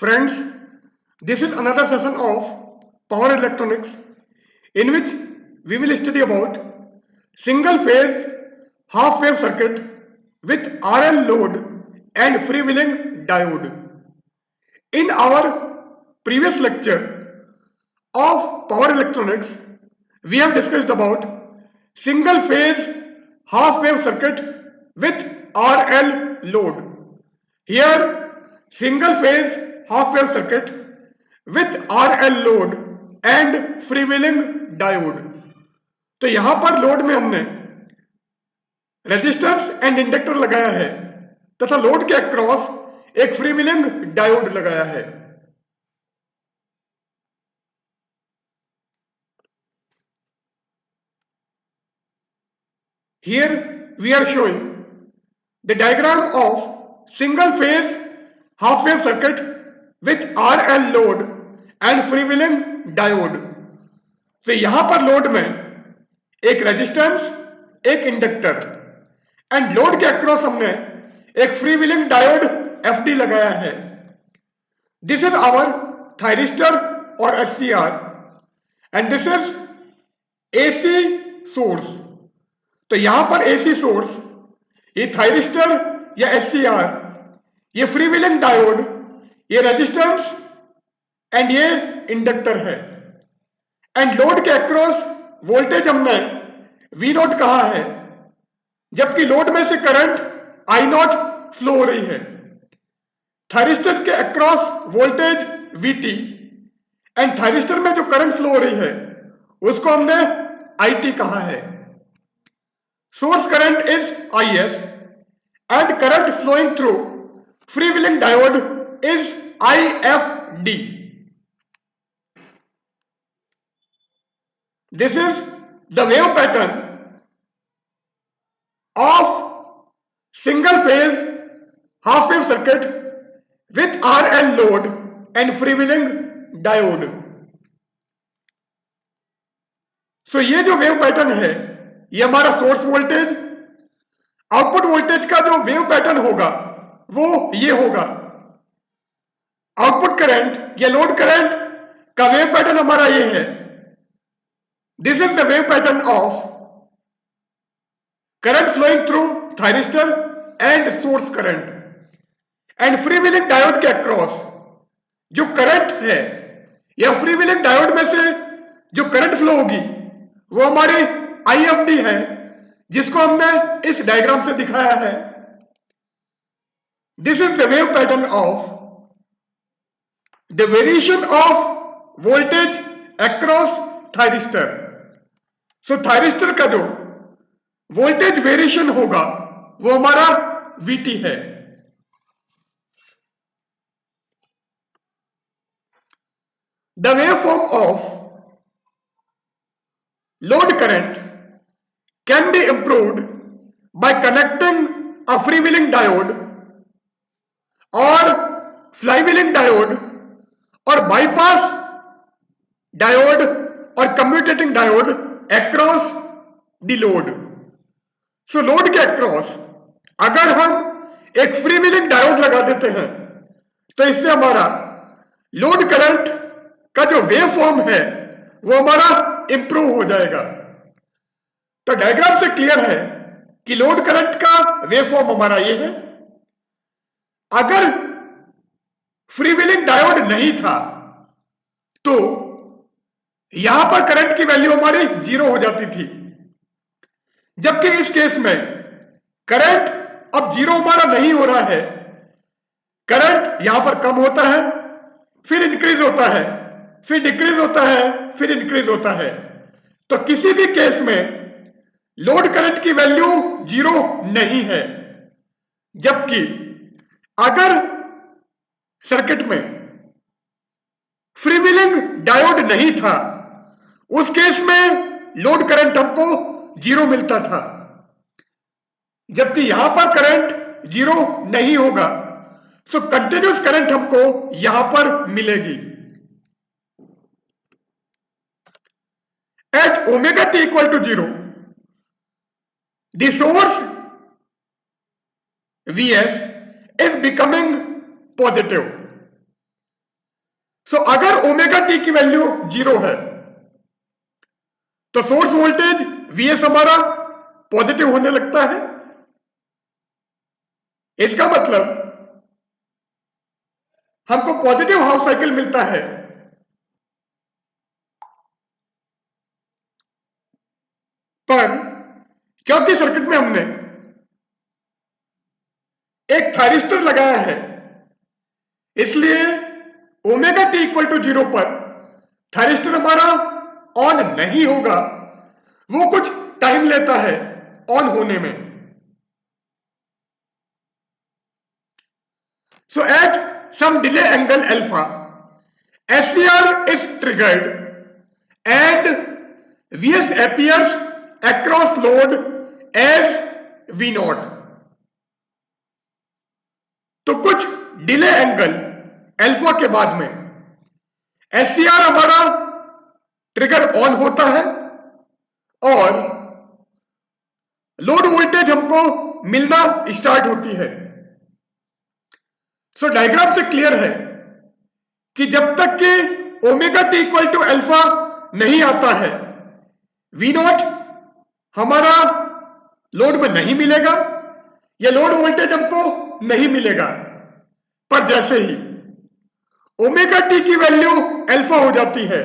Friends, this is another session of power electronics in which we will study about single phase half wave circuit with RL load and freewheeling diode. In our previous lecture of power electronics, we have discussed about single phase half wave circuit with RL load. Here, single phase half wave circuit with RL load and freewheeling diode. तो यहां पर load में हमने resistance and inductor लगाया है तथा load के across एक फ्रीव्हीलिंग डायोड लगाया है. Here we are showing the diagram of single phase half wave circuit with RL load and freewheeling diode. तो यहां पर लोड में एक रेजिस्टेंस, एक इंडक्टर एंड लोड के अक्रॉस हमने एक फ्रीव्हीलिंग डायोड एफडी लगाया है. दिस इज आवर थायरिस्टर और HCR and this is AC source. तो यहां पर एसी सोर्स, ये थायरिस्टर या एचसीआर, ये फ्रीव्हीलिंग डायोड, ये रेजिस्टेंस एंड ये इंडक्टर है. एंड लोड के अक्रॉस वोल्टेज हमने वी नॉट कहा है, जबकि लोड में से करंट आई नॉट फ्लो हो रही है. थायरिस्टर के across voltage VT and thyristor में जो करंट फ्लो हो रही है उसको हमने आईटी कहा है. Source current is IS and current flowing through freewheeling diode is IFD. This is the wave pattern of single phase half wave circuit with RL load and freewheeling diode. So ये जो wave pattern है ये हमारा source voltage, output voltage का जो wave pattern होगा वो ये होगा. आउटपुट करंट या लोड करंट का वेव पैटर्न हमारा ये है. This is the wave pattern of current flowing through thyristor and source current and freewheeling diode के अक्रॉस जो करंट है या फ्रीव्हीलिंग डायोड में से जो करंट फ्लो होगी वो हमारी आईएफडी है, जिसको हमने इस डायग्राम से दिखाया है. This is the wave pattern of the variation of voltage across thyristor. So thyristor का जो वोल्टेज वेरिएशन होगा वो हमारा वीटी है. The waveform of load current can be improved by connecting a freewheeling diode और फ्लाईव्हीलिंग डायोड और bypass diode और commutating diode across the load. So load के अक्रॉस अगर हम एक फ्रीव्हीलिंग डायोड लगा देते हैं तो इससे हमारा लोड करंट का जो वेव फॉर्म है वो हमारा इंप्रूव हो जाएगा. तो डायग्राम से क्लियर है कि लोड करंट का वेव फॉर्म हमारा ये है. अगर फ्रीव्हीलिंग डायोड नहीं था तो यहां पर करंट की वैल्यू हमारी जीरो हो जाती थी, जबकि इस केस में करंट अब जीरो हमारा नहीं हो रहा है. करंट यहां पर कम होता है, फिर इंक्रीज होता है, फिर डिक्रीज होता है, फिर इंक्रीज होता है. तो किसी भी केस में लोड करंट की वैल्यू जीरो नहीं है. जबकि अगर सर्किट में फ्रीव्हीलिंग डायोड नहीं था उस केस में लोड करंट हमको जीरो मिलता था, जबकि यहां पर करंट जीरो नहीं होगा. सो कंटिन्यूस करंट हमको यहां पर मिलेगी. At omega T equal to zero the source Vs is becoming positive. So अगर ओमेगा टी की वैल्यू 0 है तो सोर्स वोल्टेज Vs हमारा पॉजिटिव होने लगता है। इसका मतलब हमको पॉजिटिव हाफ साइकिल मिलता है। पर क्योंकि सर्किट में हमने एक थायरिस्टर लगाया है, इसलिए ओमेगा टी इक्वल टू 0 पर थायरिस्टर हमारा ऑन नहीं होगा, वो कुछ टाइम लेता है ऑन होने में। So at some delay angle alpha, SCR is triggered and Vs appears across load as V0। तो कुछ डिले एंगल अल्फा के बाद में SCR हमारा ट्रिगर ऑन होता है और लोड वोल्टेज हमको मिलना स्टार्ट होती है। सो डायग्राम से क्लियर है कि जब तक कि omega T equal to alpha नहीं आता है, V0 हमारा लोड में नहीं मिलेगा, या लोड वोल्टेज हमको नहीं मिलेगा। पर जैसे ही ओमेगा टी की वैल्यू अल्फा हो जाती है,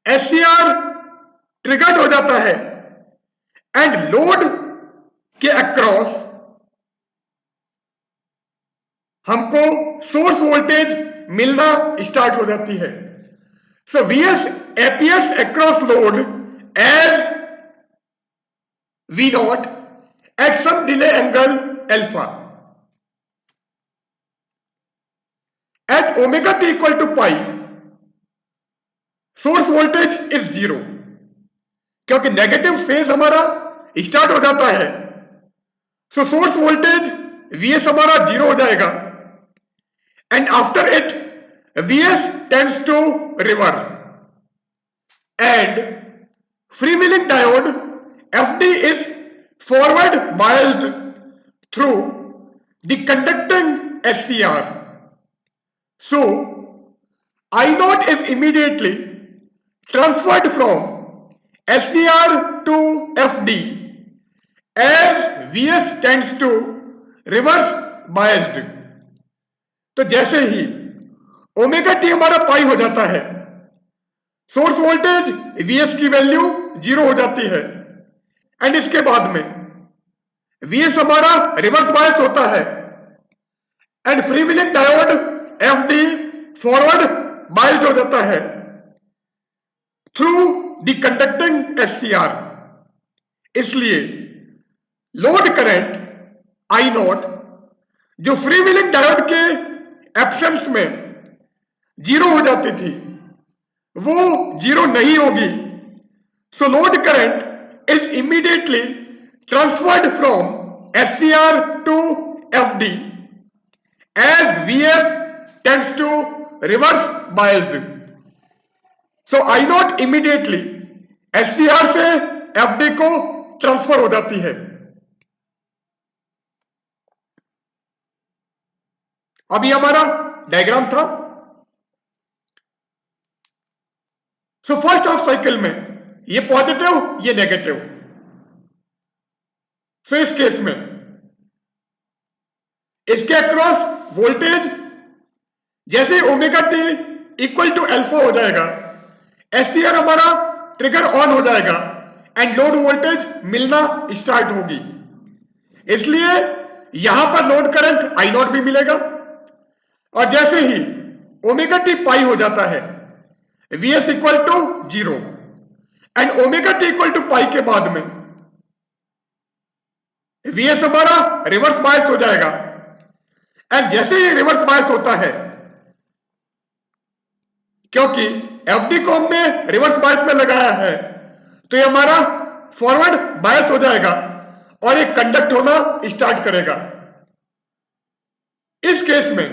SCR ट्रिगर्ड हो जाता है एंड लोड के अक्रॉस हमको सोर्स वोल्टेज मिलना स्टार्ट हो जाती है। सो Vs appears across load as V0 at some delay angle alpha. At omega t equal to pi, source voltage is 0, क्योंकि नेगेटिव फेज हमारा स्टार्ट हो जाता है। सो सोर्स वोल्टेज Vs हमारा 0 हो जाएगा and after it Vs tends to reverse and freewheeling diode FD is forward biased through the conducting SCR. So I0 is immediately transferred from SCR to FD as Vs tends to reverse biased। तो जैसे ही omega T हमारा पाई हो जाता है, source voltage Vs की value 0 हो जाती है एंड इसके बाद में Vs हमारा रिवर्स बायस होता है and freewheeling diode FD forward biased हो जाता है थ्रू द कंडक्टिंग SCR। इसलिए लोड करंट I0 जो फ्रीव्हीलिंग डायोड के एब्सेंस में 0 हो जाती थी, वो 0 नहीं होगी। So load current is immediately transferred from SCR to FD as Vs tends to reverse biased। So I0 immediately SCR से FD को ट्रांसफर हो जाती है। अभी हमारा डायग्राम था। सो फर्स्ट हाफ साइकिल में ये पॉजिटिव, ये नेगेटिव। सो इस केस में इसके अक्रॉस वोल्टेज जैसे omega T equal to alpha हो जाएगा, SCR हमारा ट्रिगर ऑन हो जाएगा एंड लोड वोल्टेज मिलना स्टार्ट होगी। इसलिए यहां पर लोड करंट I0 भी मिलेगा और जैसे ही ओमेगा टी पाई हो जाता है, Vs equal to 0 and omega T equal to pi के बाद में Vs हमारा रिवर्स बायस हो जाएगा एंड जैसे ही रिवर्स बायस होता है, क्योंकि FD को हमने रिवर्स बायस में लगाया है, तो ये हमारा फॉरवर्ड बायस हो जाएगा और ये कंडक्ट होना स्टार्ट करेगा। इस केस में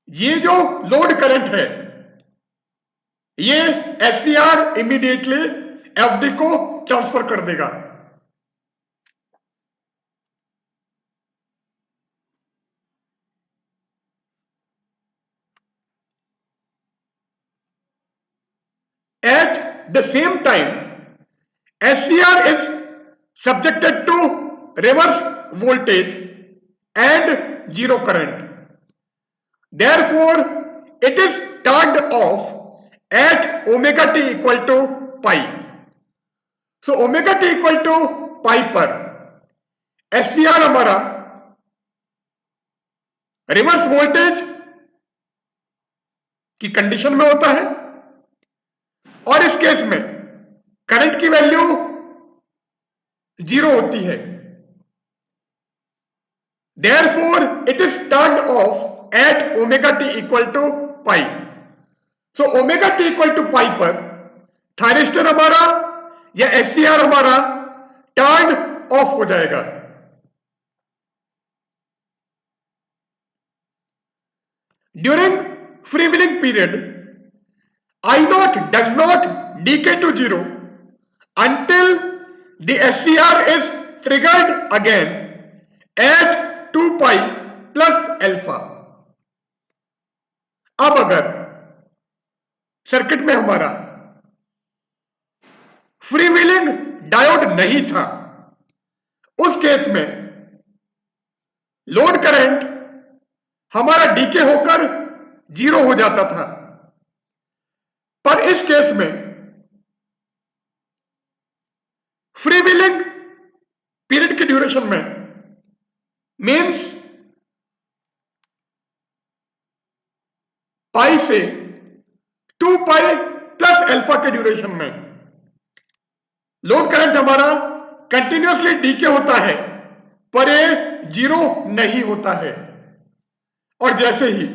ये जो लोड करंट है, ये SCR इमीडिएटली FD को ट्रांसफर कर देगा। At the same time, SCR is subjected to reverse voltage and zero current. Therefore, it is turned off at omega t equal to pi. So omega t equal to pi पर SCR हमारा reverse voltage की condition में होता है और इस case में current की वैल्यू जीरो होती है. Therefore, it is turned off at omega t equal to pi. So omega t equal to pi पर थायरिस्टर हमारा या SCR हमारा टर्न ऑफ हो जाएगा. During freewheeling period, I naught does not decay to zero until the SCR is triggered again at 2 pi plus alpha. अब अगर circuit में हमारा फ्रीव्हीलिंग डायोड नहीं था, उस केस में लोड करंट हमारा डीके होकर जीरो हो जाता था. पर इस केस में फ्रीव्हीलिंग पीरियड की ड्यूरेशन में मीन्स पाई से 2 पाई प्लस अल्फा के ड्यूरेशन में लोड करंट हमारा कंटिन्यूअसली डीके होता है पर ये जीरो नहीं होता है. और जैसे ही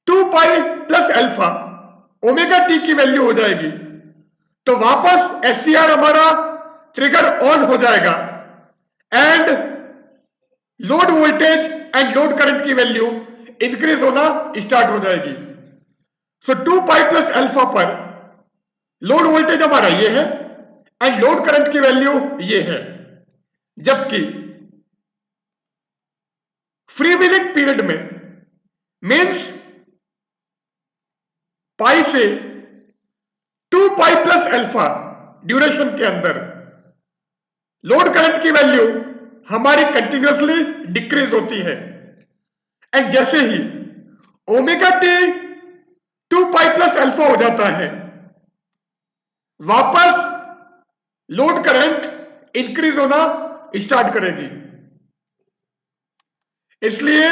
2 pi plus alpha omega T की वैल्यू हो जाएगी तो वापस एससीआर हमारा ट्रिगर ऑन हो जाएगा and load voltage and load current की वैल्यू इंक्रीज होना स्टार्ट हो जाएगी. सो 2 पाई प्लस अल्फा पर लोड वोल्टेज हमारा ये है एंड लोड करंट की वैल्यू ये है. जबकि फ्रीव्हीलिंग पीरियड में मीन्स पाई से 2 पाई प्लस अल्फा ड्यूरेशन के अंदर लोड करंट की वैल्यू हमारी कंटिन्यूअसली डिक्रीज होती है एंड जैसे ही omega T 2 pi plus alpha हो जाता है वापस लोड करंट इंक्रीज होना स्टार्ट करेगी. इसलिए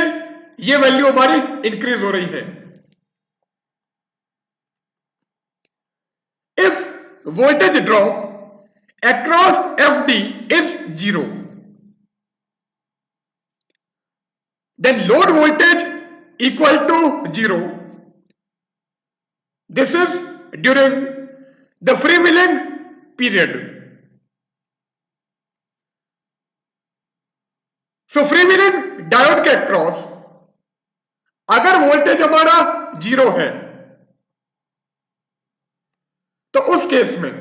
ये वैल्यू हमारी इंक्रीज हो रही है. If voltage drop across FD is zero then load voltage equal to zero. This is during the freewheeling period. So freewheeling diode के अक्रॉस अगर वोल्टेज हमारा जीरो है तो उस केस में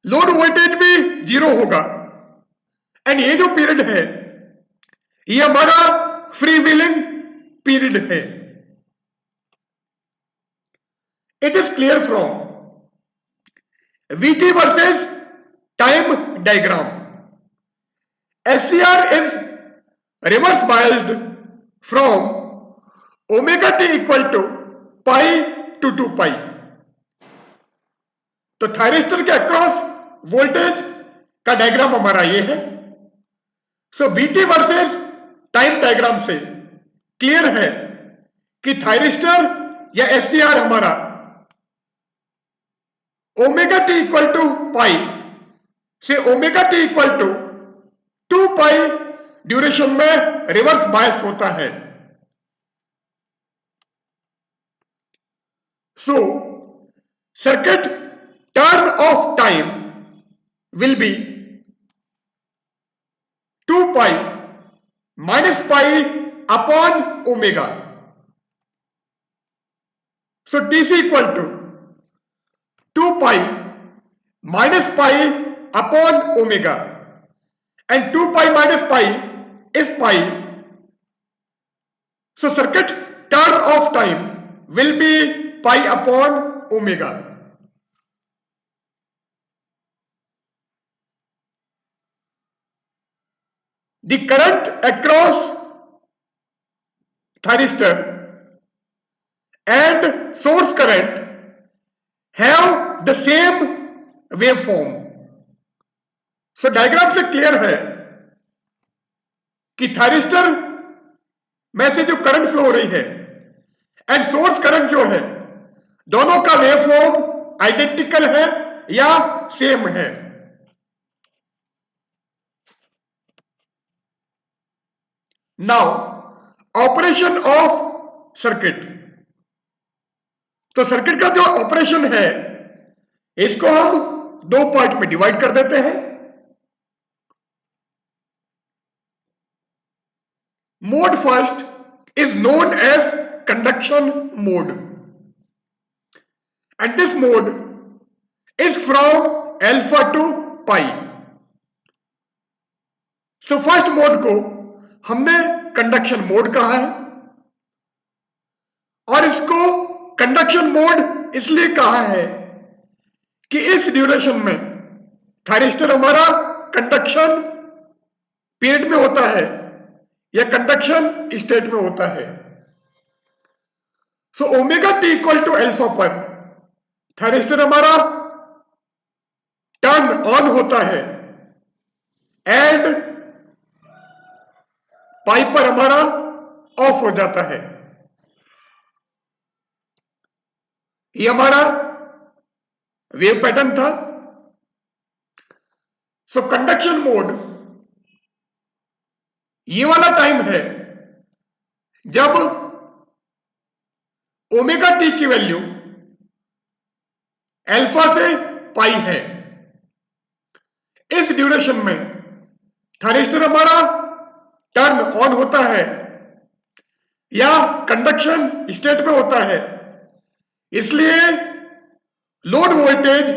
लोड वोल्टेज भी जीरो होगा एंड ये जो पीरियड है ये हमारा फ्रीव्हीलिंग पीरियड है. It is clear from VT versus time diagram. SCR is reverse biased from omega t equal to pi to 2 pi. तो थायरिस्टर के अक्रॉस वोल्टेज का डायग्राम हमारा ये है. So VT versus time diagram से clear है कि थायरिस्टर या SCR हमारा omega t equal to pi से omega t equal to 2 pi duration में रिवर्स बायस होता है. So circuit turn off time will be 2 pi minus pi upon omega. So TC equal to 2 pi minus pi upon omega and 2 pi minus pi is pi. So circuit turn off time will be pi upon omega. The current across thyristor and source current have the same waveform. So diagram से clear है कि thyristor में से जो current flow हो रही है and source current जो है दोनों का वेवफॉर्म आइडेंटिकल है या सेम है. Now operation of circuit. तो सर्किट का जो ऑपरेशन है इसको हम दो पार्ट में डिवाइड कर देते हैं. Mode first is known as conduction mode, and this mode is from alpha to pi. So first mode को हमने कंडक्शन मोड कहा है और इसको कंडक्शन मोड इसलिए कहा है कि इस ड्यूरेशन में थायरिस्टर हमारा कंडक्शन पीरियड में होता है या कंडक्शन स्टेट में होता है. So omega T equal to alpha पर थायरिस्टर हमारा टर्न ऑन होता है एंड पाई पर हमारा ऑफ हो जाता है. ये हमारा वेव पैटर्न था. सो कंडक्शन मोड ये वाला टाइम है जब ओमेगा टी की वैल्यू अल्फा से पाई है. इस ड्यूरेशन में थायरिस्टर हमारा टर्न ऑन होता है या कंडक्शन स्टेट में होता है, इसलिए load voltage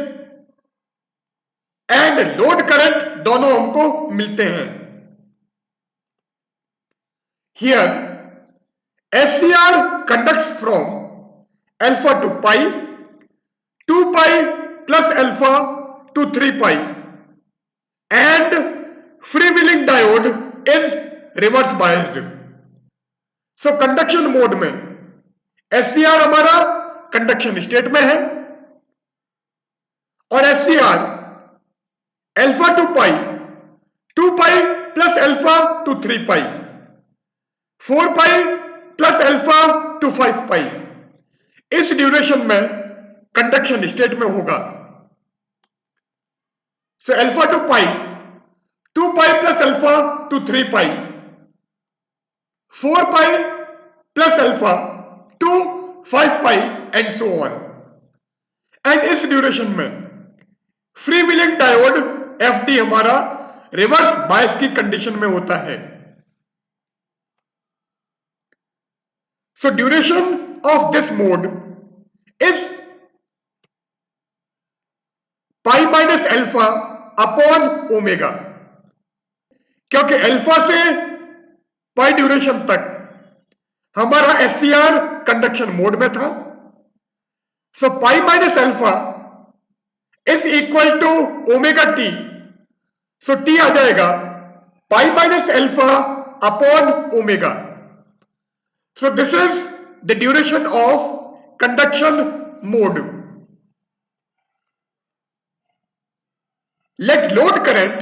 and load current दोनों हमको मिलते हैं. Here SCR conducts from alpha to pi, 2 pi plus alpha to 3 pi, and freewheeling diode is reverse biased. So conduction mode में SCR हमारा कंडक्शन स्टेट में है और SCR alpha to pi, 2 pi plus alpha to 3 pi, 4 pi plus alpha two 5 पाई इस duration में conduction state में होगा. So alpha two pi, 2 pi plus alpha two 3 pi, 4 pi plus alpha two 5 pi and so on. And इस duration में free wheeling diode FD हमारा reverse bias की condition में होता है. So duration of this mode is pi minus alpha upon omega. क्योंकि alpha से पाई duration तक हमारा एससीआर कंडक्शन मोड में था. So pi minus alpha is equal to omega T. So T आ जाएगा pi minus alpha upon omega. So this is the duration of conduction mode. Let load current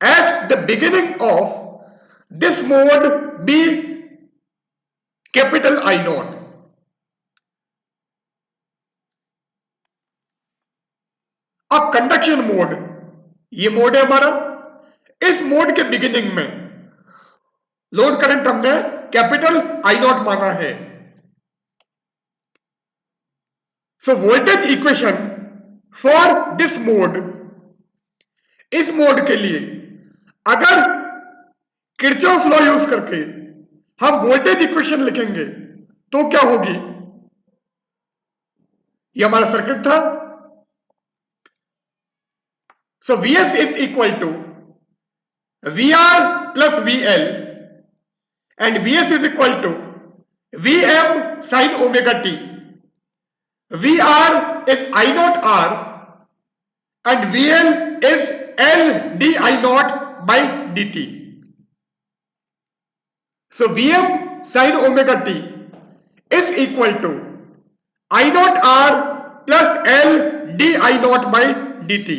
at the beginning of this mode be capital I naught. अब conduction mode ये mode है हमारा. इस mode के beginning में load current हमने capital I not माना है. So voltage equation for this mode, इस मोड के लिए अगर किरचॉफ लॉ यूज करके हम वोल्टेज इक्वेशन लिखेंगे तो क्या होगी. ये हमारा सर्किट था. So Vs is equal to VR plus VL and Vs is equal to Vm sin omega t. VR is I naught R and VL is L d I naught by dt. So Vm sin omega t is equal to I naught R plus L d I naught by dt.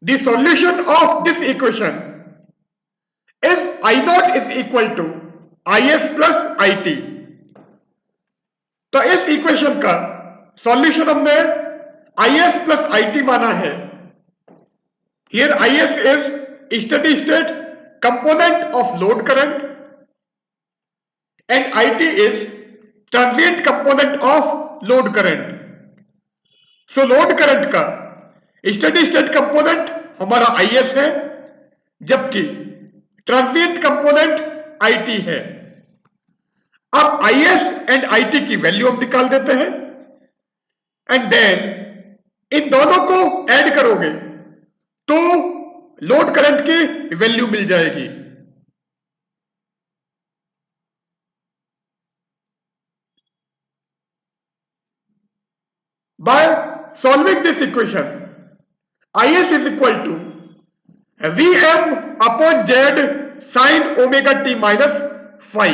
The solution of this equation is I naught is equal to Is plus It. तो इस equation का solution हमने Is plus It माना है. Here Is is steady state component of load current and It is transient component of load current. So load current का steady state component हमारा Is है, जबकि ट्रांजिएंट कंपोनेंट It है. अब Is and It की value हम निकाल देते हैं एंड देन इन दोनों को ऐड करोगे तो लोड करंट की वैल्यू मिल जाएगी. By solving this equation Is is equal to Vm upon Z sin omega t minus phi.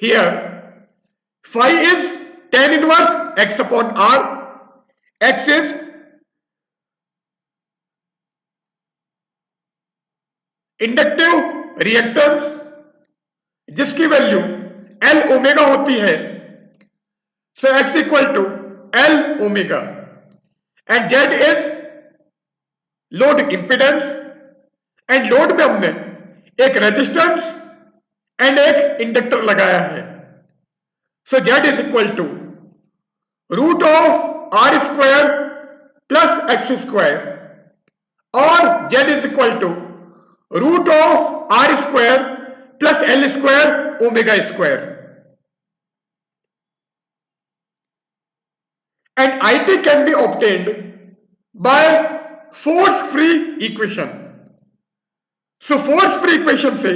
Here phi is tan inverse x upon r. X is inductive reactance जिसकी value L omega होती है. So X equal to L omega and Z is load impedance and load में हमने एक resistance and एक inductor लगाया है. So Z is equal to root of R square plus X square और Z is equal to root of R square plus L square omega square. And It can be obtained by force free equation. So force free equation से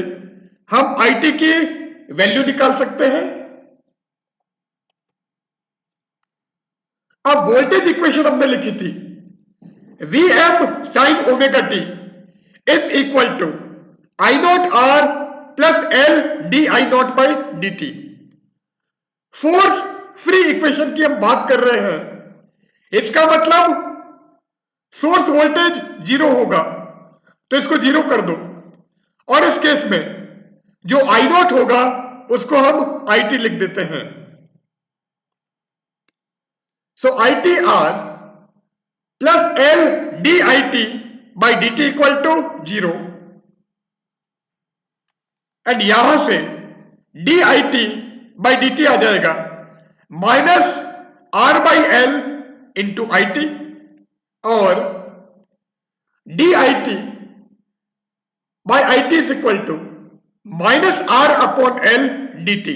हम It की value निकाल सकते हैं. अब voltage equation हमने लिखी थी Vm sin omega t is equal to I naught R plus L d I naught by dt. Force free equation की हम बात कर रहे हैं. इसका मतलब सोर्स वोल्टेज जीरो होगा तो इसको जीरो कर दो और इस केस में जो I नॉट होगा उसको हम It लिख देते हैं. So ITR plus L dit by dt equal to zero and यहां से dit by dt आ जाएगा minus R by L into It और dit by It is equal to minus R upon L dt.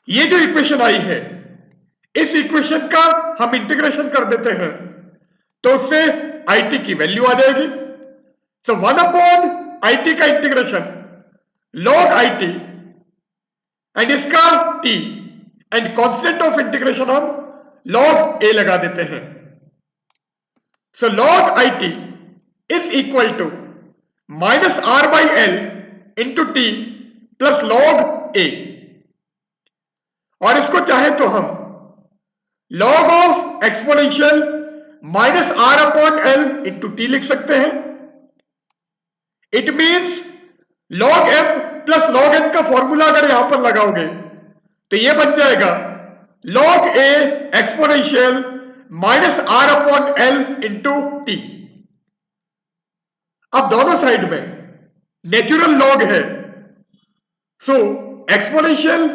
ये जो equation आई है इस इक्वेशन का हम इंटीग्रेशन कर देते हैं तो उससे It की वैल्यू आ जाएगी. सो 1 अपॉन It का इंटीग्रेशन log It एंड इसका t and constant of integration हम log a लगा देते हैं. So log It is equal to minus R by L into T plus log a और इसको चाहे तो हम log of exponential minus R upon L into T लिख सकते हैं. It means log m plus log n का formula अगर यहां पर लगाओगे तो ये बन जाएगा log a exponential minus R upon L into T. अब दोनों साइड में नेचुरल लॉग है सो एक्सपोनेंशियल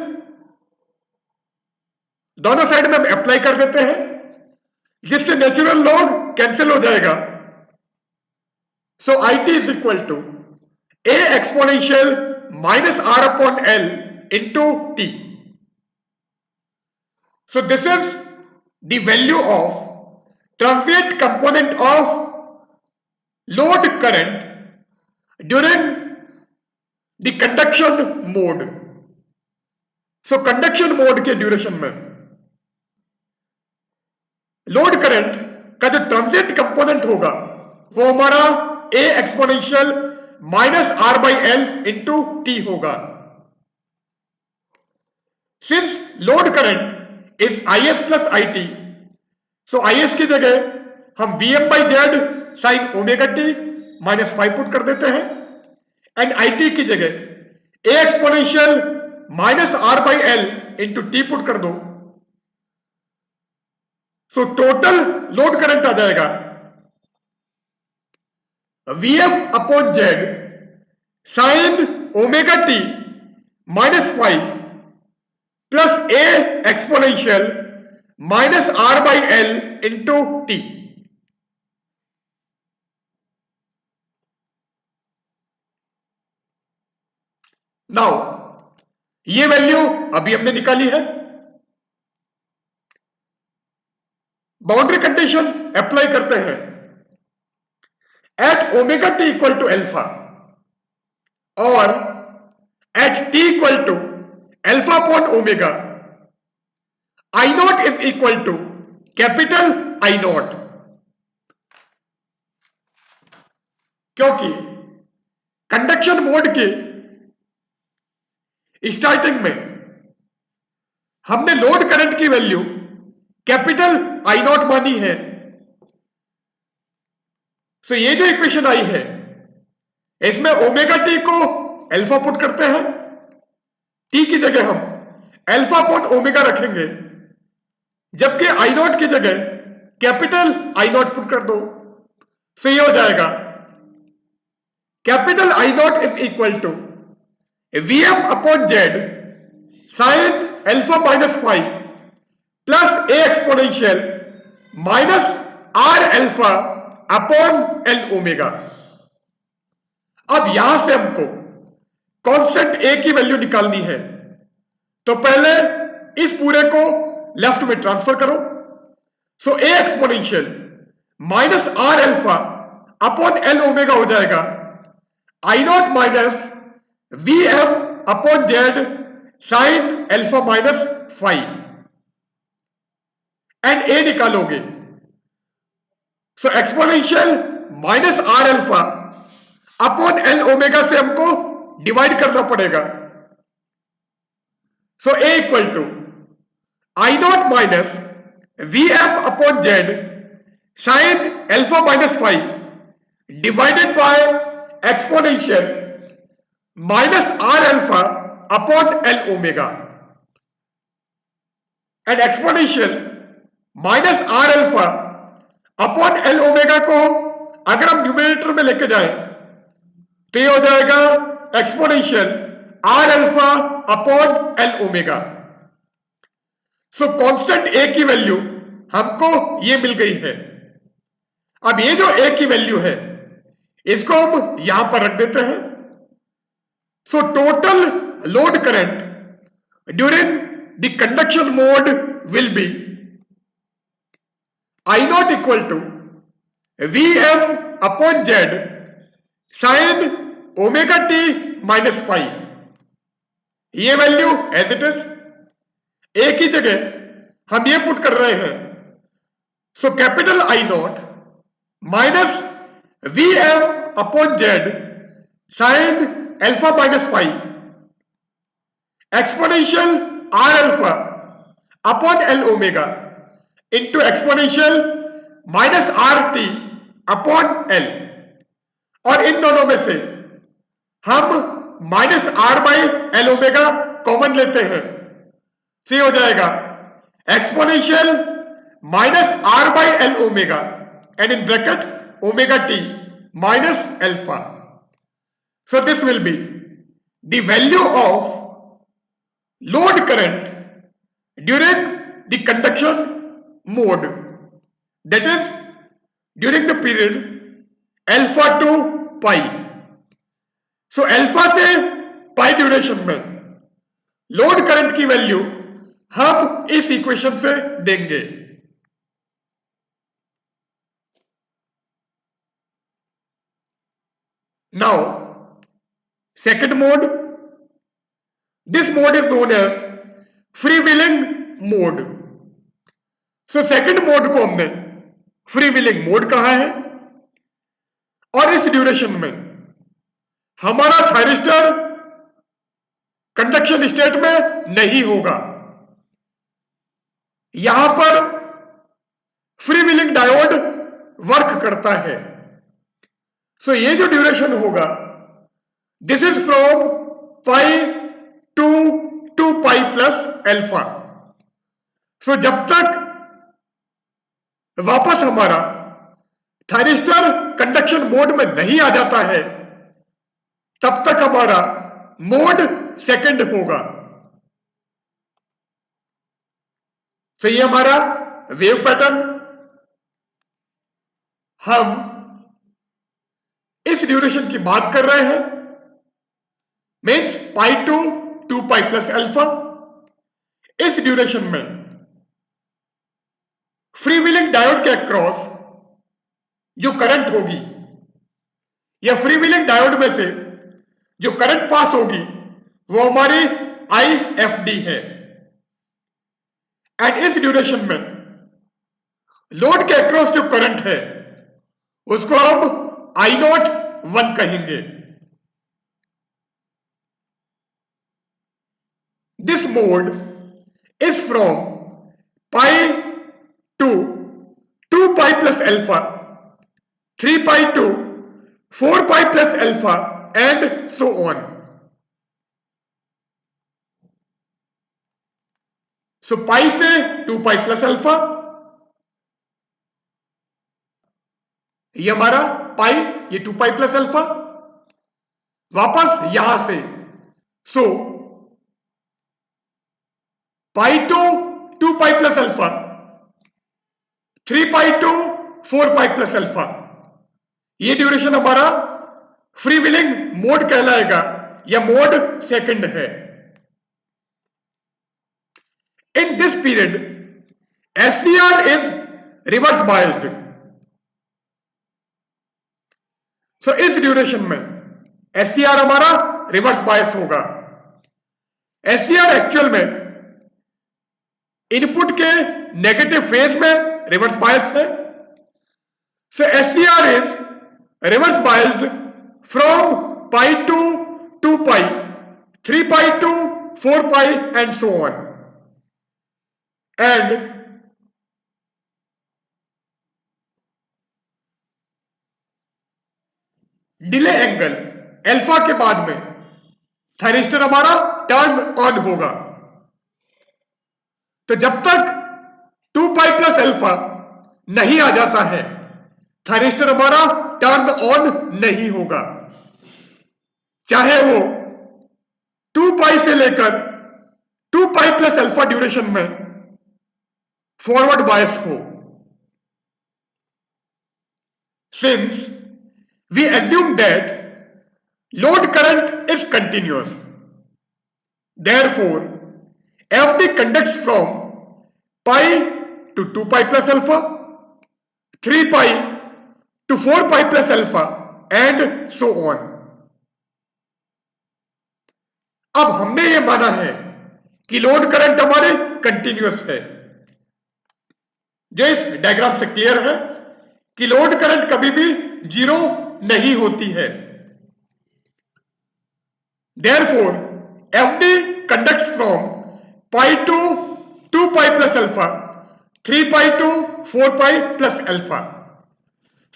दोनों साइड में हम अप्लाई कर देते हैं जिससे नेचुरल लॉग कैंसिल हो जाएगा. So It is equal to a exponential minus R upon L into T. So this is the value of transient component of load current during the conduction mode. So conduction mode के duration में load current का जो transient component होगा वो हमारा A exponential minus R by L into T होगा। Since load current is I S plus I T, so I S की जगह हम V M by Z sine omega T minus 5 put कर देते हैं, एंड आई टी की जगह A exponential minus R by L into T put कर दो। सो टोटल लोड करंट आ जाएगा Vm अपॉन Z sine omega T minus 5 plus A exponential minus R by L into T. Now ये value अभी हमने निकाली है, बाउंड्री कंडीशन अप्लाई करते हैं। At omega T equal to alpha और at T equal to alpha upon omega, I naught is equal to capital I naught, क्योंकि conduction mode के स्टार्टिंग में हमने लोड करंट की वैल्यू कैपिटल आई नॉट मानी है। सो ये जो इक्वेशन आई है इसमें ओमेगा टी को अल्फा पुट करते हैं, टी की जगह हम अल्फा अपॉन ओमेगा रखेंगे, जबकि आई नॉट की जगह कैपिटल आई नॉट पुट कर दो। सो ये हो जाएगा capital I naught is equal to V M upon Z sine alpha minus 5 plus A exponential minus R alpha upon L omega. अब यहां से हमको कांस्टेंट ए की वैल्यू निकालनी है, तो पहले इस पूरे को लेफ्ट में ट्रांसफर करो। So A exponential minus R alpha upon L omega हो जाएगा I naught minus V M upon Z sine alpha minus 5, and A निकालोगे। So exponential minus R alpha upon L omega से हमको divide करना पड़ेगा। So A equal to I naught minus V M upon Z sine alpha minus 5 divided by exponential minus R alpha upon L omega, and exponential minus R alpha upon L omega को अगर हम numerator में लेके जाएं तो ये हो जाएगा exponential R alpha upon L omega. So constant A की वैल्यू हमको ये मिल गई है। अब ये जो ए की वैल्यू है इसको हम यहां पर रख देते हैं। So total load current during the conduction mode will be I naught equal to V M upon Z sine omega T minus 5। ये value as it is, A की जगह हम ये पुट कर रहे हैं। So capital I naught minus V M upon Z sine alpha minus 5 exponential R alpha upon L omega into exponential minus R T upon L, और इन दोनों में से हम minus R by L omega common लेते हैं। से हो जाएगा exponential minus R by L omega and in bracket omega T minus alpha. So this will be the value of load current during the conduction mode, that is during the period alpha to pi. So alpha से pi duration में load current की value हम इस equation से देंगे। Now second mode, this mode is known as free willing mode. So second mode को हमने free willing mode कहा है और इस ड्यूरेशन में हमारा थायरिस्टर कंडक्शन स्टेट में नहीं होगा। यहां पर फ्री विलिंग डायोड वर्क करता है। सो ये जो ड्यूरेशन होगा this is from pi to 2 pi plus alpha. So जब तक वापस हमारा थायरिस्टर कंडक्शन मोड में नहीं आ जाता है तब तक हमारा मोड सेकंड होगा। तो ये हमारा वेव पैटर्न। हम इस ड्यूरेशन की बात कर रहे हैं, means pi to 2 pi plus alpha. इस ड्यूरेशन में फ्री व्हीलिंग डायोड के अक्रॉस जो करंट होगी या फ्री व्हीलिंग डायोड में से जो करंट पास होगी वो हमारी IFD है। एंड इस ड्यूरेशन में लोड के अक्रॉस जो करंट है उसको हम I01 कहेंगे। This mode is from pi to 2 pi plus alpha, 3 pi to 4 pi plus alpha and so on. So pi से 2 पाई प्लस अल्फा, ये हमारा पाई, ये 2 पाई प्लस अल्फा, वापस यहां से so pi to 2 pi plus alpha, 3 pi to 4 pi plus alpha. ये duration हमारा free wheeling mode कहलाएगा या मोड सेकंड है। In this period, SCR is reverse biased. So इस ड्यूरेशन में SCR हमारा रिवर्स बायस होगा। SCR एक्चुअल में इनपुट के नेगेटिव फेज में रिवर्स बायस है। So SCR is reverse biased from pi to 2 pi, 3 pi to 4 pi and so on. And delay angle alpha के बाद में थायरिस्टर हमारा टर्न ऑन होगा। तो जब तक 2 पाई प्लस अल्फा नहीं आ जाता है थायरिस्टर हमारा टर्न ऑन नहीं होगा, चाहे वो 2 पाई से लेकर 2 पाई प्लस अल्फा ड्यूरेशन में फॉरवर्ड बायस हो। Since we assume that load current is continuous, therefore FD conducts from pi to 2 pi plus alpha, 3 pi to 4 pi plus alpha and so on. अब हमने ये माना है कि load current हमारे continuous है, जो इस डायग्राम से क्लियर है कि लोड करंट कभी भी जीरो नहीं होती है। Therefore, FD conducts from pi to 2 pi plus alpha, 3 pi to 4 pi plus alpha.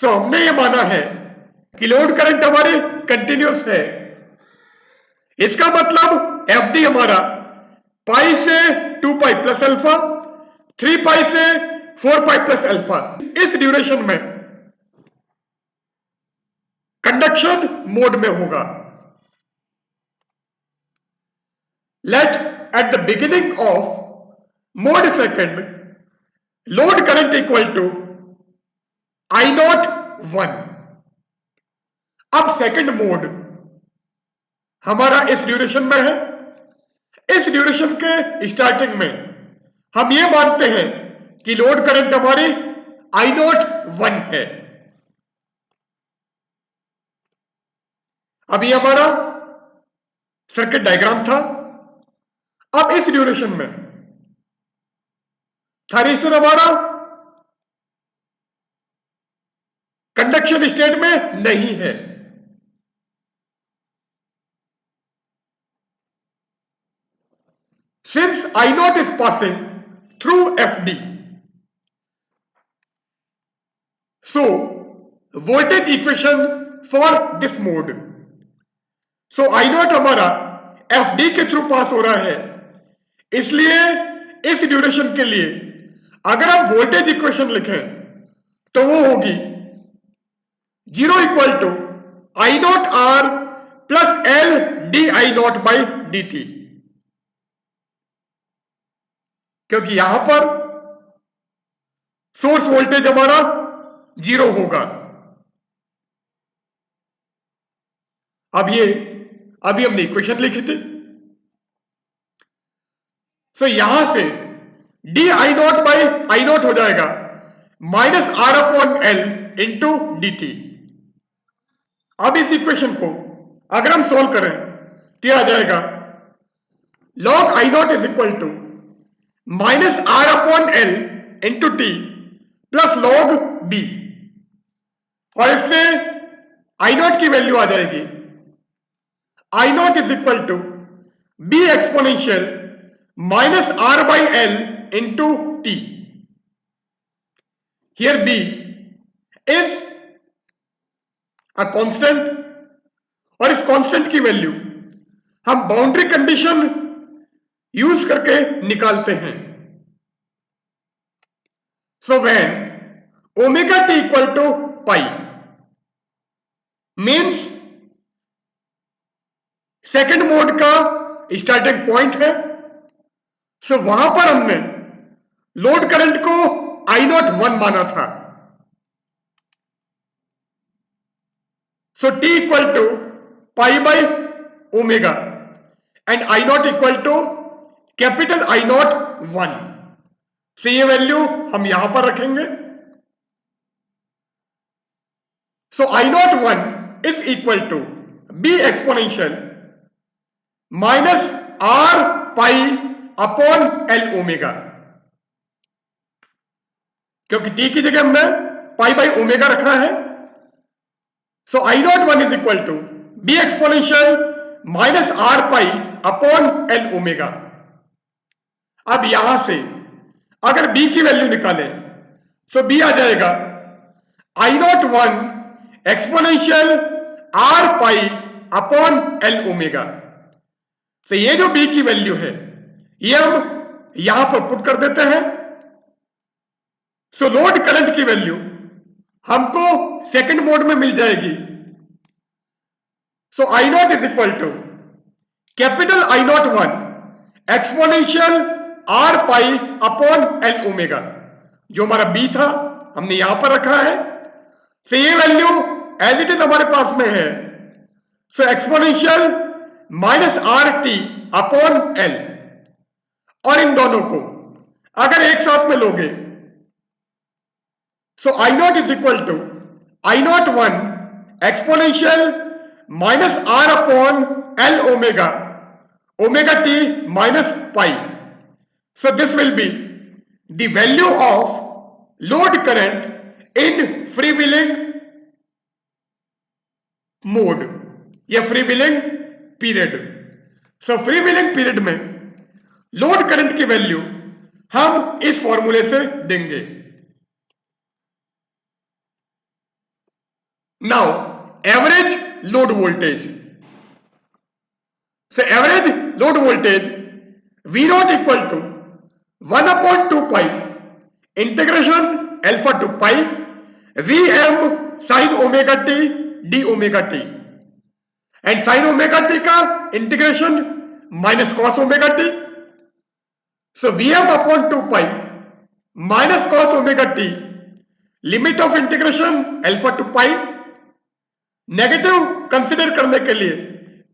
So हमने ये माना है कि लोड करंट हमारी कंटिन्यूअस है। इसका मतलब FD हमारा पाई से 2 पाई प्लस अल्फा, 3 पाई से 4 पाई प्लस अल्फा, इस ड्यूरेशन में कंडक्शन मोड में होगा। Let at the beginning of mode second load current equal to I01। अब सेकंड मोड हमारा इस ड्यूरेशन में है। इस ड्यूरेशन के स्टार्टिंग में हम ये मानते हैं कि लोड करंट हमारी I01 है। अब ये हमारा सर्किट डायग्राम था। अब इस ड्यूरेशन में थायरिस्टर हमारा कंडक्शन स्टेट में नहीं है। Since I naught is passing through FD, so voltage equation for this mode, so I naught हमारा FD के थ्रू पास हो रहा है, इसलिए इस ड्यूरेशन के लिए अगर हम वोल्टेज इक्वेशन लिखें तो वो होगी 0 equal to I naught R plus L d I naught by d t, क्योंकि यहां पर सोर्स वोल्टेज हमारा 0 होगा। अभी हमने इक्वेशन लिखी थी, सो यहां से d I naught by I naught हो जाएगा minus R upon L into d t. अब इस इक्वेशन को अगर हम सोल्व करें तो आ जाएगा log I naught is equal to minus R upon L into T plus log B, और इससे आई नॉट की वैल्यू आ जाएगी I naught is equal to B exponential minus R by L into T. Here B is a constant, और इस constant की value हम boundary condition use करके निकालते हैं। So when omega T equal to pi means second mode का starting point है, so वहां पर हमने लोड करंट को आई नॉट 1 माना था। So T equal to pi by omega and I naught equal to capital I naught 1। So ये value हम यहां पर रखेंगे। So I naught 1 is equal to B exponential minus R pi upon L omega, क्योंकि T की जगह हमने pi by omega रखा है। So I naught 1 is equal to B exponential minus R pi upon L omega. अब यहां से अगर बी की वैल्यू निकालें तो बी आ जाएगा I naught 1 exponential R pi upon L omega. तो ये जो बी की वैल्यू है ये हम यहां पर पुट कर देते हैं। सो लोड करंट की वैल्यू हमको सेकंड मोड में मिल जाएगी। So I naught is equal to capital I naught 1 exponential R pi upon L omega, जो हमारा बी था हमने यहां पर रखा है। सो ये वैल्यू एज इट इज हमारे पास में है। So exponential minus R T upon L, और इन दोनों को अगर एक साथ में लोगे so I naught is equal to I naught 1 exponential minus R upon L omega omega T minus pi. So this will be the value of load current in freewheeling mode या freewheeling period। So freewheeling period में load current की value हम इस फॉर्मूले से देंगे। Now average load voltage. So average load voltage V naught equal to 1 upon 2 pi integration alpha to pi Vm sin omega t d omega t, and sin omega t का integration minus cos omega T. So Vm upon 2 pi minus cos omega T, limit of integration alpha two pi. Negative consider करने के लिए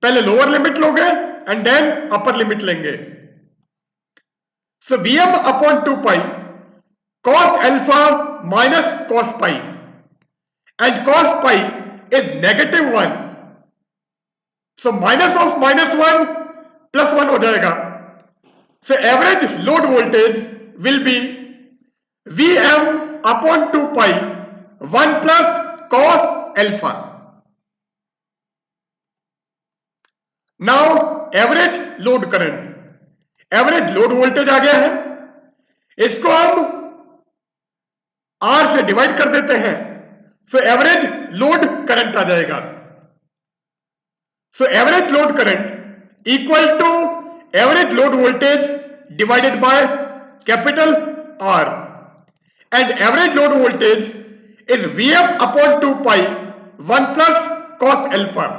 पहले lower limit लोगे and then upper limit लेंगे। सो Vm upon 2 pi cos alpha minus cos pi, and cos pi is negative 1, so minus of minus 1 plus 1 हो जाएगा। So average load voltage will be V M upon 2 pi 1 plus cos alpha. Now average load current, average load voltage आ गया है, इसको हम are से divide कर देते हैं, सो एवरेज लोड करंट आ जाएगा। So average load current equal to average load voltage divided by capital R, and average load voltage is Vm upon 2 pi 1 plus cos alpha.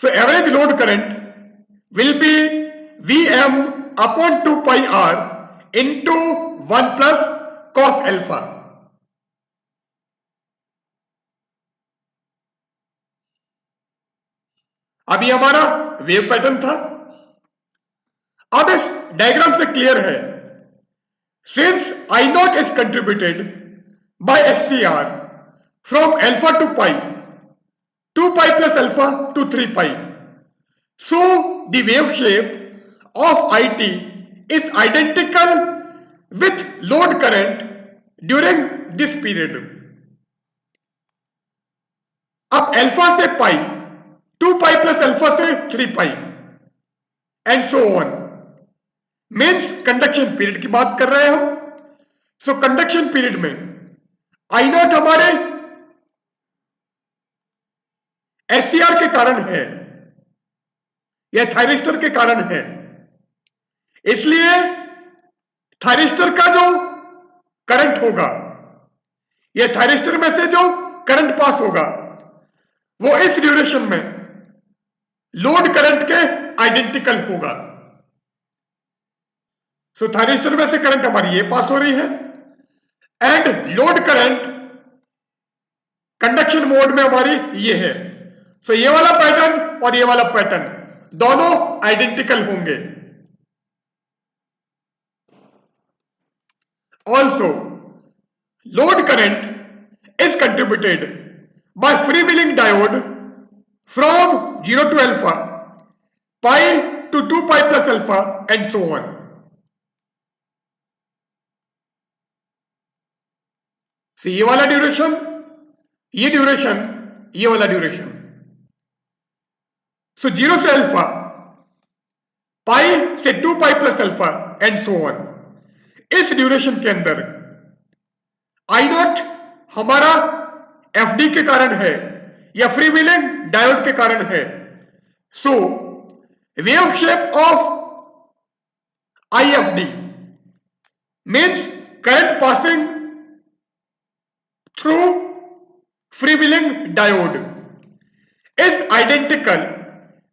So average load current will be Vm upon 2 pi R into 1 plus cos alpha. अभी हमारा wave pattern था। अब इस diagram से clear है, since I naught is contributed by FCR from alpha to pi, 2 pi plus alpha to 3 pi, so the wave shape of IT is identical with load current during this period. अब alpha से pi, 2 pi plus alpha से 3 pi and so on, means conduction period की बात कर रहे हैं हम। सो conduction period में आई नॉट हमारे एचसीआर के कारण है या थायरिस्टर के कारण है, इसलिए थायरिस्टर का जो करंट होगा या थायरिस्टर में से जो करंट पास होगा वो इस ड्यूरेशन में लोड करंट के आइडेंटिकल होगा। सो थायरिस्टर में से करंट हमारी ये पास हो रही है and load current conduction mode में हमारी ये है। सो ये वाला पैटर्न और ये वाला पैटर्न दोनों आइडेंटिकल होंगे। Also load current is contributed by freewheeling diode from 0 to alpha, pi to 2 pi plus alpha and so on. So ये वाला ड्यूरेशन, ये ड्यूरेशन, ये वाला ड्यूरेशन, सो 0 से अल्फा, पाई से 2 pi plus alpha and so on, इस duration के अंदर आई नॉट हमारा एफडी के कारण है या फ्रीव्हीलिंग डायोड के कारण है। So wave shape of IFD means current passing through freewheeling diode is identical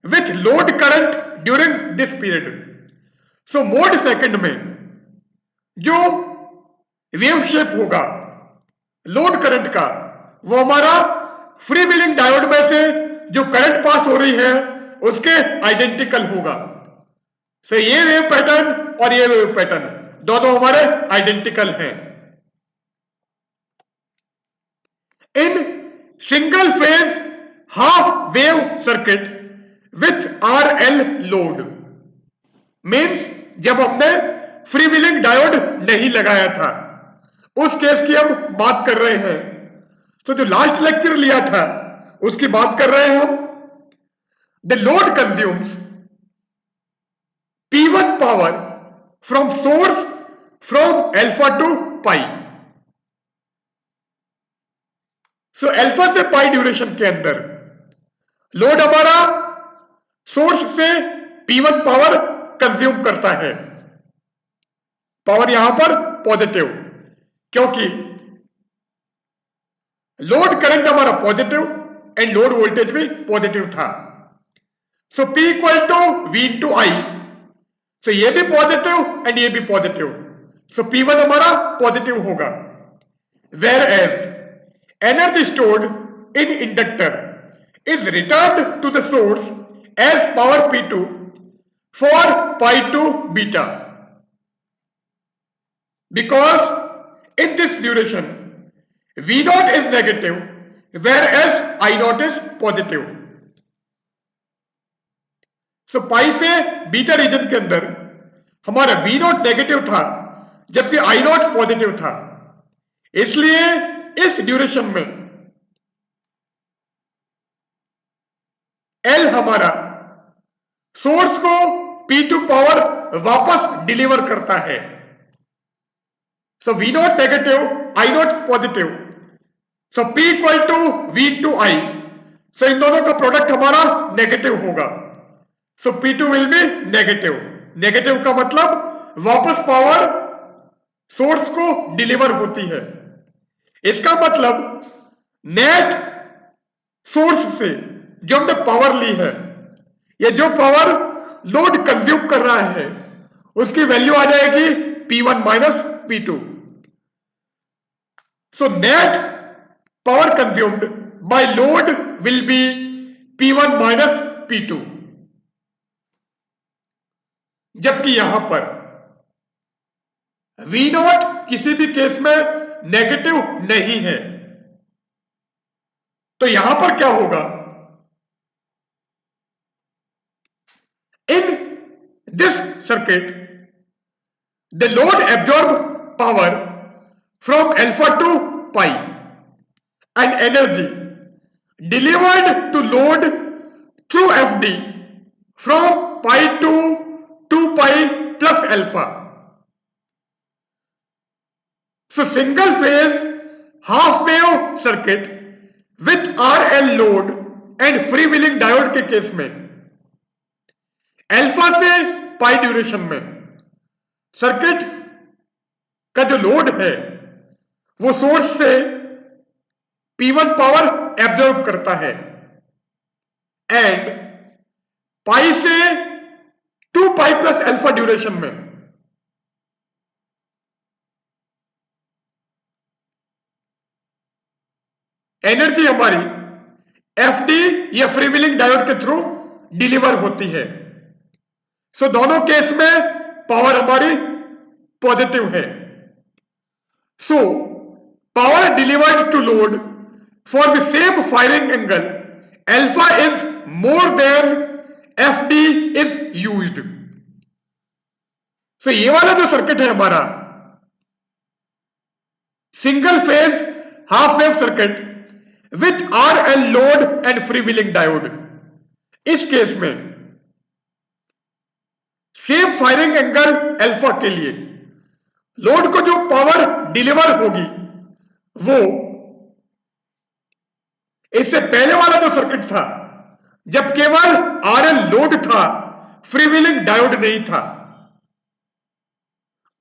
with load current during this period. So mode second में जो वेव शेप होगा लोड करंट का वो हमारा फ्रीव्हीलिंग डायोड में से जो करंट पास हो रही है उसके आइडेंटिकल होगा। सो ये वेव पैटर्न और ये वेव पैटर्न दोनों हमारे आइडेंटिकल हैं। In single phase half wave circuit with RL load means जब हमने फ्रीव्हीलिंग डायोड नहीं लगाया था उस केस की हम बात कर रहे हैं। तो जो लास्ट लेक्चर लिया था उसकी बात कर रहे हैं हम। The load consumes P1 power from source from alpha two pi. So alpha से पाई ड्यूरेशन के अंदर लोड हमारा सोर्स से P1 पावर कंज्यूम करता है। पावर यहां पर पॉजिटिव, क्योंकि लोड करंट हमारा पॉजिटिव एंड लोड वोल्टेज भी पॉजिटिव था। So P equal to V into I, so ये भी पॉजिटिव एंड ये भी पॉजिटिव, सो P1 हमारा पॉजिटिव होगा। Where as energy stored in inductor is returned to the source as power P2 for pi to beta, because in this duration V naught is negative whereas I naught is positive. So पाई से beta reason के अंदर हमारा V naught negative था जबकि आई not positive था। इसलिए इस duration में एल हमारा सोर्स को P2 पावर वापस डिलीवर करता है। So V naught negative, I naught positive, so P equal to V2I। So इन दोनों का प्रोडक्ट हमारा नेगेटिव होगा। So P2 will be negative. Negative का मतलब वापस पावर सोर्स को डिलीवर होती है। इसका मतलब नेट सोर्स से जो हमने पावर ली है, या जो पावर लोड कंज्यूम कर रहा है, उसकी वैल्यू आ जाएगी P1 minus P2। So net power consumed by load will be P1 minus P2। जबकि यहां पर V नॉट किसी भी केस में नेगेटिव नहीं है, तो यहां पर क्या होगा? In this circuit the load absorb power from alpha two pi and energy delivered to load through FD from pi to 2 pi plus alpha। So single phase half wave circuit with RL load and freewheeling diode के case में alpha से पाई duration में circuit का जो load है वो source से P1 power absorb करता है एंड पाई से 2 पाई प्लस अल्फा ड्यूरेशन में एनर्जी हमारी एफडी या फ्रीव्हीलिंग डायोड के थ्रू डिलीवर होती है। सो दोनों केस में पावर हमारी पॉजिटिव है। So power delivered to load for the same firing angle alpha is more than FD is used। so ये वाला जो सर्किट है हमारा single phase half wave circuit with RL load and freewheeling diode, इस case में same firing angle alpha के लिए load को जो पावर डिलीवर होगी वो इससे पहले वाला जो सर्किट था जब केवल RL लोड था, फ्रीव्हीलिंग डायोड नहीं था,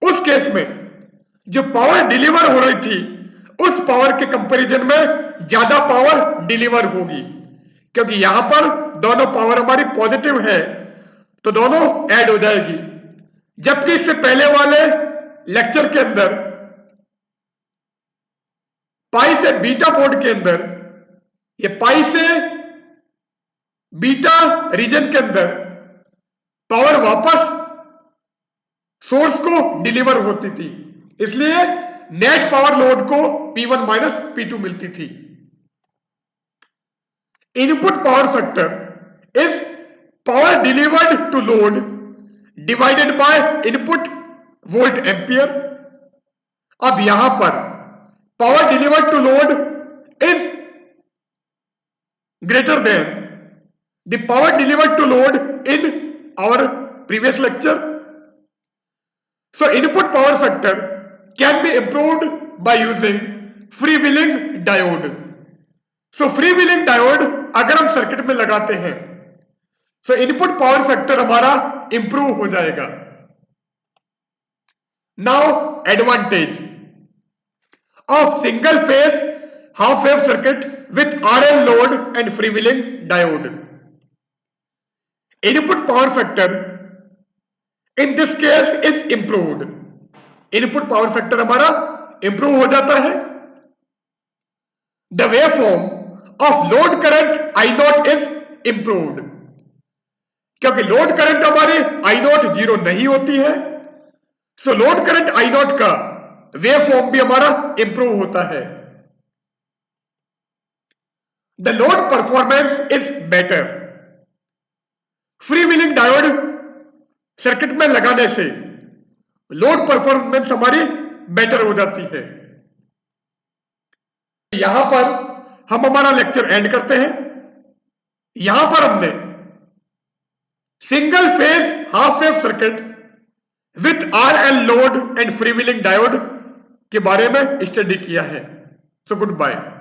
उस केस में जो पावर डिलीवर हो रही थी उस पावर के कंपैरिजन में ज्यादा पावर डिलीवर होगी, क्योंकि यहां पर दोनों पावर हमारी पॉजिटिव है तो दोनों ऐड हो जाएगी। जबकि इससे पहले वाले लेक्चर के अंदर पाई से बीटा बोर्ड के अंदर, ये पाई से बीटा रीजन के अंदर पावर वापस सोर्स को डिलीवर होती थी, इसलिए नेट पावर लोड को P1 माइनस P2 मिलती थी। Input power factor is power delivered to load divided by input volt ampere. अब यहां पर power delivered to load is greater than the power delivered to load in our previous lecture। So input power factor can be improved by using freewheeling diode। So freewheeling diode अगर हम circuit में लगाते हैं तो input power factor हमारा improve हो जाएगा। Now advantage of single phase half wave circuit with RL load and freewheeling diode। Input power factor in this case is improved। Input power factor हमारा improve हो जाता है। The waveform of load current I naught is improved। क्योंकि load current हमारी I naught 0 नहीं होती है, सो load current I naught का वेवफॉर्म भी हमारा इंप्रूव होता है। The load performance is better। Freewheeling diode circuit में लगाने से लोड परफॉर्मेंस हमारी बेटर हो जाती है। यहां पर हम हमारा लेक्चर एंड करते हैं। यहां पर हमने single phase half wave circuit with RL load and freewheeling diode के बारे में स्टडी किया है। So good bye.